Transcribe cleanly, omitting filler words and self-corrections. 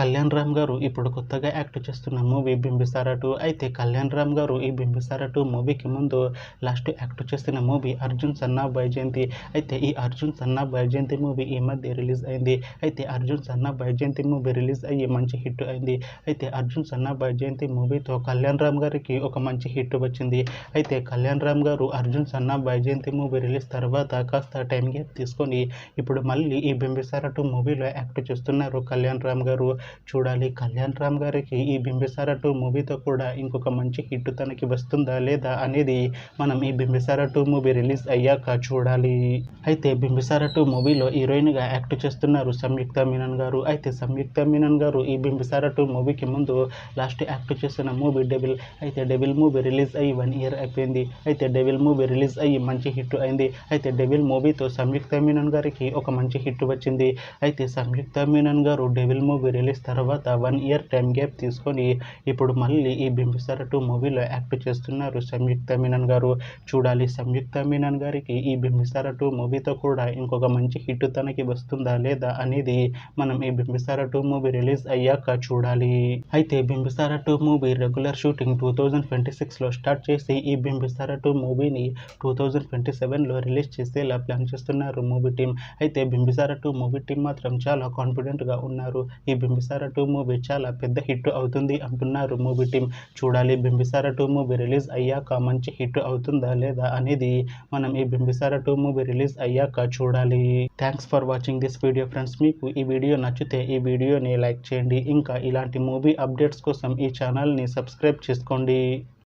కళ్యాణ్ రామ్ గారు ఇప్పుడు కొత్తగా యాక్ట్ చేస్తున్న మూవీ బింబిసార 2. అయితే కళ్యాణ్ రామ్ గారు ఈ బింబిసార 2 మూవీకి ముందు లాస్ట్ యాక్ట్ చేసిన movie Arjun son of Vyjayanthi. అయితే ఈ Arjun son of Vyjayanthi movie ఈ మధ్య రిలీజ్ అయింది. అయితే Arjun son of Vyjayanthi movie release అయ్యి మంచి హిట్ అయింది. అయితే అర్జున్ సన్ ఆఫ్ వైజయంతి మూవీతో కళ్యాణ్ రామ్ గారికి ఒక మంచి హిట్ వచ్చింది. అయితే కళ్యాణ్ రామ్ గారు Arjun son of Vyjayanthi movie release తర్వాత కాస్త టైం గ్యాప్ తీసుకొని ఇప్పుడు మళ్ళీ ఈ బింబిసార 2 మూవీలో యాక్ట్ చేస్తున్నారు కళ్యాణ్ రామ్ గారు. చూడాలి కళ్యాణ్ రామ్ గారికి ఈ బింబిసార 2 మూవీతో కూడా ఇంకొక మంచి హిట్ తనకి వస్తుందా లేదా అనేది మనం ఈ బింబిసార 2 మూవీ రిలీజ్ అయ్యాక చూడాలి. అయితే బింబిసార 2 మూవీలో హీరోయిన్గా యాక్ట్ చేస్తున్నారు సంయుక్త మీనన్ గారు. అయితే సంయుక్త మీనన్ గారు ఈ బింబిసార 2 మూవీకి ముందు లాస్ట్ యాక్ట్ చేసిన మూవీ డెవిల్. అయితే డెవిల్ మూవీ రిలీజ్ అయ్యి 1 ఇయర్ అయిపోయింది. అయితే డెవిల్ మూవీ రిలీజ్ అయ్యి మంచి హిట్ అయింది. అయితే డెవిల్ మూవీతో సంయుక్త మీనన్ గారికి ఒక మంచి హిట్ వచ్చింది. అయితే సంయుక్త మీనన్ గారు డెవిల్ మూవీ రిలీజ్ తర్వాత 1 ఇయర్ టైం గ్యాప్ తీసుకొని ఇప్పుడు మళ్ళీ ఈ బింబిసార 2 మూవీలో యాక్ట్ చేస్తున్నారు సంయుక్త మీనన్ గారు. చూడాలి సంయుక్త మీనన్ గారికి ఈ బింబిసార 2 మూవీతో కూడా ఇంకొక మంచి హిట్ తనకి వస్తుందా లేదా అనేది మనం ఈ బింబిసార 2 మూవీ రిలీజ్ అయ్యాక చూడాలి. అయితే బింబిసార 2 మూవీ రెగ్యులర్ షూటింగ్ 2026లో స్టార్ట్ చేసి ఈ బింబిసార 2 మూవీని 2027లో రిలీజ్ చేసేలా ప్లాన్ చేస్తున్నారు మూవీ టీం. అయితే బింబిసార 2 మూవీ టీం మాత్రం చాలా కాన్ఫిడెంట్గా ఉన్నారు. ఈ బింబిసార 2 మూవీ చాలా పెద్ద హిట్ అవుతుంది అంటున్నారు మూవీ టీం. చూడాలి బింబిసార 2 మూవీ రిలీజ్ అయ్యాక మంచి హిట్ అవుతుందా లేదా అనేది మనం ఈ బింబిసార 2 మూవీ రిలీజ్ అయ్యాక చూడాలి. Thanks for watching this video friends. మీకు ఈ వీడియో నచ్చితే ఈ వీడియోని లైక్ చేయండి. ఇంకా ఇలాంటి మూవీ అప్డేట్స్ కోసం ఈ ఛానల్ని సబ్స్క్రైబ్ చేసుకోండి.